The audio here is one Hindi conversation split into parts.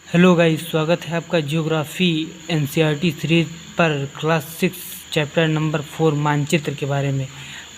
हेलो गाइस, स्वागत है आपका ज्योग्राफी एनसीईआरटी सीरीज पर क्लास 6 चैप्टर नंबर 4 मानचित्र के बारे में।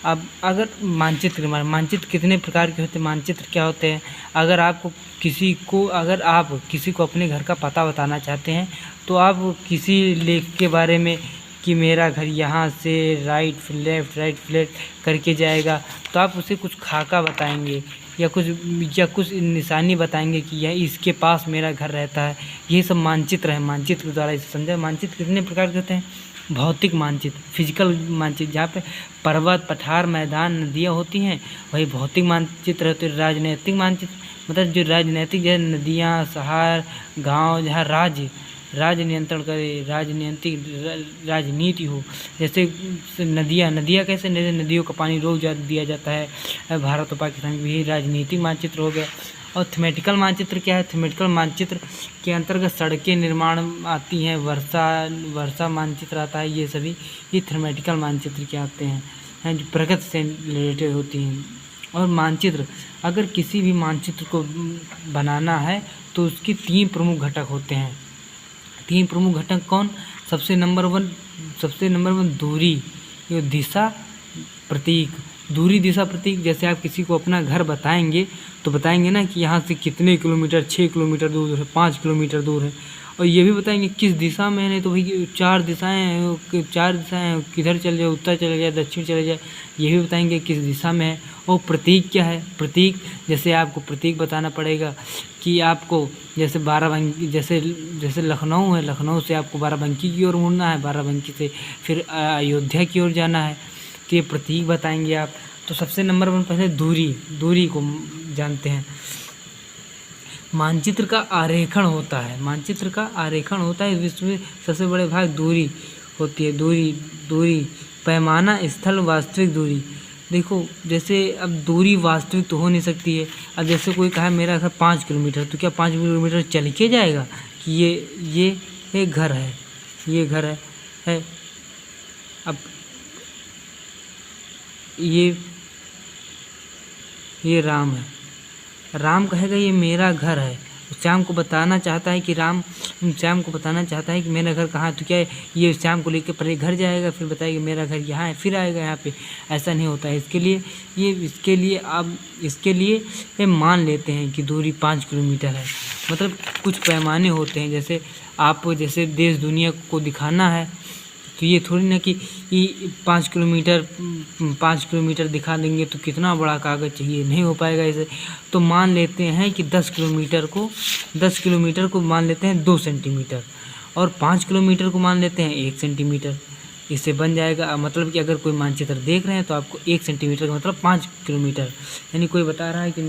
अब अगर मानचित्र कितने प्रकार के होते हैं, मानचित्र क्या होते हैं। अगर आप किसी को अपने घर का पता बताना चाहते हैं तो आप किसी लेख के बारे में कि मेरा घर यहाँ से राइट लेफ्ट करके जाएगा, तो आप उसे कुछ खाका बताएंगे या कुछ निशानी बताएंगे कि यह इसके पास मेरा घर रहता है। ये सब मानचित्र है, मानचित्र के द्वारा इसे समझा। मानचित्र कितने प्रकार के होते हैं। भौतिक मानचित्र, फिजिकल मानचित्र, जहाँ पे पर्वत, पठार, मैदान, नदियाँ होती हैं, वही भौतिक मानचित्र होते हैं। राजनैतिक मानचित्र मतलब जो राजनैतिक, जैसे नदियाँ, शहर, गांव, जहाँ राज्य नियंत्रण करे, राजनीति हो। जैसे नदियाँ कैसे, नदियों का पानी रोक दिया जाता है भारत और पाकिस्तान की, यही राजनीतिक मानचित्र हो गया। और थीमेटिकल मानचित्र क्या है। थीमेटिकल मानचित्र के अंतर्गत सड़कें निर्माण आती हैं, वर्षा मानचित्र आता है। ये थीमेटिकल मानचित्र के आते हैं जो प्रकृति से रिलेटेड होती हैं। और मानचित्र, अगर किसी भी मानचित्र को बनाना है तो उसकी 3 प्रमुख घटक होते हैं। 3 प्रमुख घटक कौन। सबसे नंबर वन दूरी, दिशा, प्रतीक। दूरी, दिशा, प्रतीक। जैसे आप किसी को अपना घर बताएंगे तो बताएंगे ना कि यहाँ से कितने किलोमीटर, 6 किलोमीटर दूर है, 5 किलोमीटर दूर है। और ये भी बताएंगे किस दिशा में है। नहीं तो भाई 4 दिशाएँ हैं, किधर चले जाए, उत्तर चले जाए, दक्षिण चले जाए, ये भी बताएंगे किस दिशा में है। और प्रतीक क्या है। प्रतीक, जैसे आपको प्रतीक बताना पड़ेगा कि आपको जैसे बाराबंकी, जैसे लखनऊ है, लखनऊ से आपको बाराबंकी की ओर मुड़ना है, बाराबंकी से फिर अयोध्या की ओर जाना है, तो ये प्रतीक बताएंगे आप। तो सबसे नंबर 1 पहले दूरी को जानते हैं। मानचित्र का आरेखण होता है। विश्व में सबसे बड़े भाग दूरी होती है। दूरी पैमाना, स्थल, वास्तविक दूरी। देखो, जैसे अब दूरी वास्तविक तो हो नहीं सकती है। अब जैसे कोई कहा मेरा घर 5 किलोमीटर, तो क्या 5 किलोमीटर चल के जाएगा कि ये घर है, ये घर है। अब ये राम है, राम कहेगा ये मेरा घर है। श्याम को बताना चाहता है कि मेरा घर कहाँ है, तो क्या ये श्याम को लेकर पहले घर जाएगा, फिर बताएगा मेरा घर यहाँ है, फिर आएगा यहाँ पे। ऐसा नहीं होता है। इसके लिए ये मान लेते हैं कि दूरी 5 किलोमीटर है। मतलब कुछ पैमाने होते हैं। जैसे आप जैसे देश दुनिया को दिखाना है तो ये थोड़ी ना कि 5 किलोमीटर दिखा देंगे तो कितना बड़ा कागज़ चाहिए, नहीं हो पाएगा इसे। तो मान लेते हैं कि 10 किलोमीटर को मान लेते हैं 2 सेंटीमीटर, और 5 किलोमीटर को मान लेते हैं 1 सेंटीमीटर। इससे बन जाएगा, मतलब कि अगर कोई मानचित्र देख रहे हैं तो आपको 1 सेंटीमीटर का मतलब 5 किलोमीटर। यानी कोई बता रहा है कि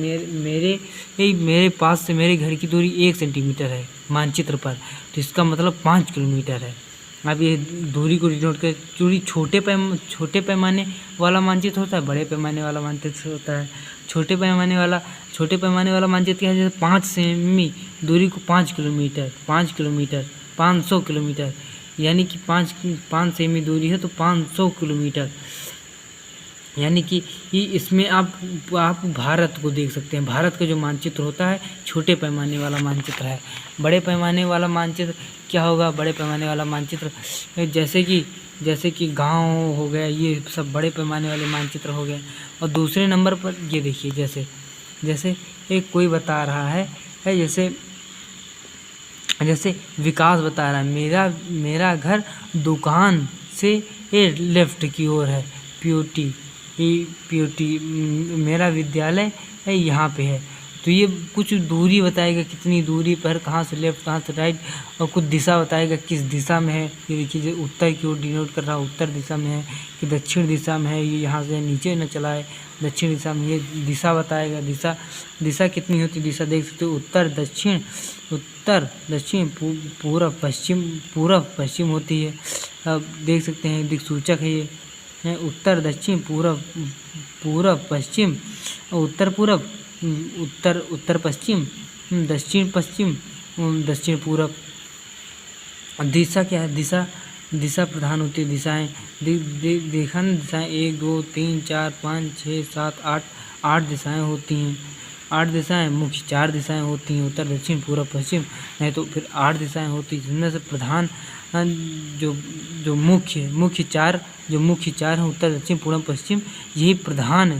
मेरे पास से मेरे घर की दूरी 1 सेंटीमीटर है मानचित्र पर, तो इसका मतलब 5 किलोमीटर है। अब ये दूरी को डिनोट कर, दूरी छोटे पैमाने वाला मानचित्र होता है, बड़े पैमाने वाला मानचित्र होता है। छोटे पैमाने वाला मानचित्र क्या है। जैसे 5 सेमी दूरी को 5 किलोमीटर, 500 किलोमीटर, यानी कि 5 सेमी दूरी है तो 500 किलोमीटर। यानी कि इसमें आप भारत को देख सकते हैं। भारत का जो मानचित्र होता है छोटे पैमाने वाला मानचित्र है। बड़े पैमाने वाला मानचित्र क्या होगा। बड़े पैमाने वाला मानचित्र जैसे कि गांव हो गया, ये सब बड़े पैमाने वाले मानचित्र हो गए। और दूसरे नंबर पर ये देखिए, जैसे एक कोई बता रहा है जैसे विकास बता रहा है, मेरा घर दुकान से लेफ्ट की ओर है, पीओटी मेरा विद्यालय है यहाँ पे है। तो ये कुछ दूरी बताएगा, कितनी दूरी पर, कहाँ से लेफ्ट, कहाँ से राइट, और कुछ दिशा बताएगा किस दिशा में है। ये देखिए, जो उत्तर की ओर डिनोट कर रहा है, उत्तर दिशा में है कि दक्षिण दिशा में है। ये यहाँ से नीचे न चला है, दक्षिण दिशा में। ये दिशा बताएगा। दिशा कितनी होती है, दिशा देख सकते हो। उत्तर दक्षिण पूर्व पश्चिम होती है। अब देख सकते हैं, दिक्सूचक है ये है। उत्तर दक्षिण पूर्व पश्चिम, उत्तर पश्चिम, दक्षिण पश्चिम, दक्षिण पूर्व। दिशा क्या है। दिशा प्रधान होती है। दिशाएं देखा ना, दिशाएं 1 2 3 4 5 6 7 8 दिशाएं होती हैं। 8 दिशाएं मुख्य 4 दिशाएं होती हैं, उत्तर दक्षिण पूर्व पश्चिम, नहीं तो फिर 8 दिशाएं होती हैं, जिनमें से प्रधान जो मुख्य चार हैं उत्तर दक्षिण पूर्व पश्चिम, यही प्रधान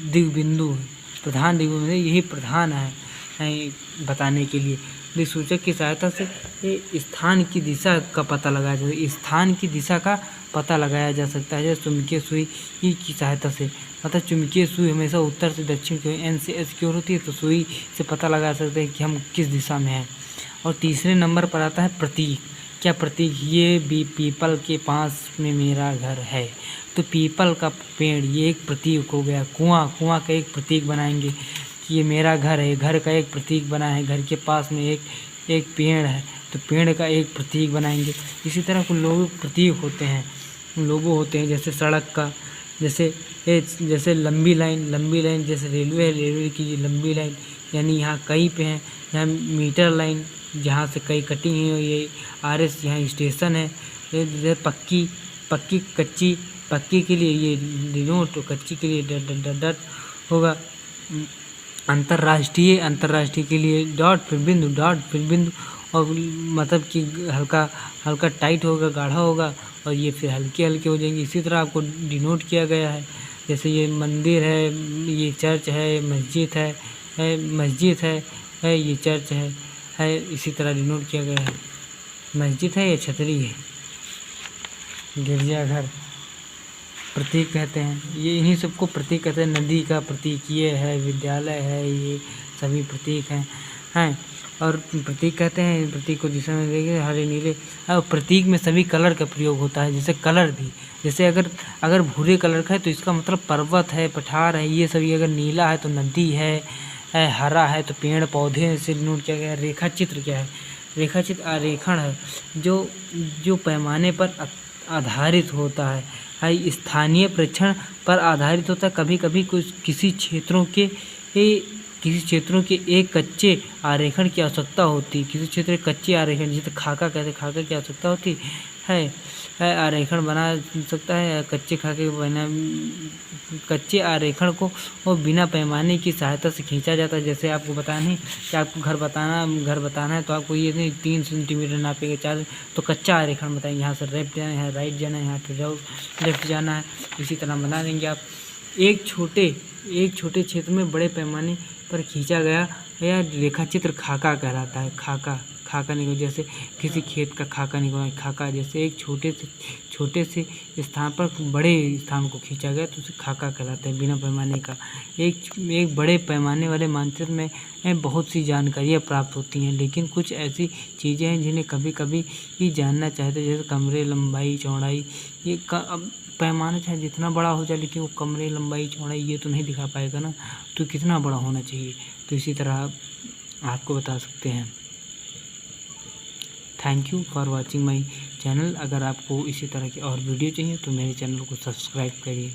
दिग्बिंदु है। प्रधान दिग्बिंदु यही प्रधान है बताने के लिए। दिक्सूचक की सहायता से स्थान की दिशा का पता लगाया जा सकता है, स्थान की दिशा का पता लगाया जा सकता है जैसे चुंबकीय सुई की सहायता से। अतः चुंबकीय सुई हमेशा उत्तर से दक्षिण की ओर एन से एस की ओर होती है, तो सुई से पता लगा सकते हैं कि हम किस दिशा में हैं। और तीसरे नंबर पर आता है प्रतीक। क्या प्रतीक? ये भी पीपल के पास में मेरा घर है, तो पीपल का पेड़ ये एक प्रतीक हो गया। कुआं का एक प्रतीक बनाएंगे कि ये मेरा घर है, घर का एक प्रतीक बना है। घर के पास में एक पेड़ है, तो पेड़ का एक प्रतीक बनाएंगे। इसी तरह कुछ लोग प्रतीक होते हैं, लोगो होते हैं, जैसे सड़क का, जैसे लंबी लाइन, जैसे रेलवे की लंबी लाइन, यानी यहाँ कई पे हैं। यहाँ मीटर लाइन, जहाँ से कई कटिंग हुई है। RS यहाँ स्टेशन है। जैसे पक्की के लिए ये डिनोट, कच्ची के लिए डट होगा। अंतर्राष्ट्रीय के लिए डॉट फिर बिंदु, और मतलब कि हल्का टाइट होगा, गाढ़ा होगा, और ये फिर हल्के हो जाएंगे। इसी तरह आपको डिनोट किया गया है। जैसे ये मंदिर है, ये चर्च है, मस्जिद है, ये चर्च है, इसी तरह डिनोट किया गया है। मस्जिद है या छतरी है, गिरजाघर प्रतीक कहते हैं। ये इन्हीं सबको प्रतीक कहते हैं। नदी का प्रतीक ये है, विद्यालय है, ये सभी प्रतीक हैं। और प्रतीक कहते हैं, प्रतीक को दिशा में देखिए हरे नीले। और प्रतीक में सभी कलर का प्रयोग होता है। जैसे कलर भी, जैसे अगर भूरे कलर का है तो इसका मतलब पर्वत है, पठार है, ये सभी। अगर नीला है तो नदी है, हरा है तो पेड़ पौधे से नोट किया गया है। रेखा चित्र क्या है? रेखा चित्र आरेखण है, जो पैमाने पर आधारित होता है, स्थानीय प्रेक्षण पर आधारित होता है। कभी कभी किसी क्षेत्रों के एक कच्चे आरेखण की आवश्यकता होती है। किसी क्षेत्र के कच्चे आरेखण, जिसे खाका कहते हैं, खाका की आवश्यकता होती है। आरेखण बना सकता है। कच्चे आरेखण को और बिना पैमाने की सहायता से खींचा जाता है। जैसे आपको बताना है कि आपको घर बताना है, तो आपको ये नहीं 3 सेंटीमीटर नापेंगे, 4, तो कच्चा आरेखण बताएंगे। यहाँ से लेफ्ट जाना है, यहाँ राइट जाना है, यहाँ पे लेफ्ट जाना है। इसी तरह बना देंगे आप। एक छोटे क्षेत्र में बड़े पैमाने पर खींचा गया यह रेखा चित्र खाका कहलाता है। खाका निको, जैसे किसी खेत का खाका निको, खाका जैसे एक छोटे से स्थान पर बड़े स्थान को खींचा गया तो उसे खाका कहलाता है, बिना पैमाने का। एक बड़े पैमाने वाले मानचित्र में बहुत सी जानकारियाँ प्राप्त होती हैं, लेकिन कुछ ऐसी चीज़ें हैं जिन्हें कभी कभी ही जानना चाहते हैं, जैसे कमरे, लंबाई, चौड़ाई। ये अब पैमाना चाहे जितना बड़ा हो जाए, लेकिन वो कमरे, लंबाई, चौड़ाई ये तो नहीं दिखा पाएगा ना, तो कितना बड़ा होना चाहिए। तो इसी तरह आपको बता सकते हैं। Thank you for watching my channel. अगर आपको इसी तरह की और वीडियो चाहिए तो मेरे चैनल को सब्सक्राइब करिए।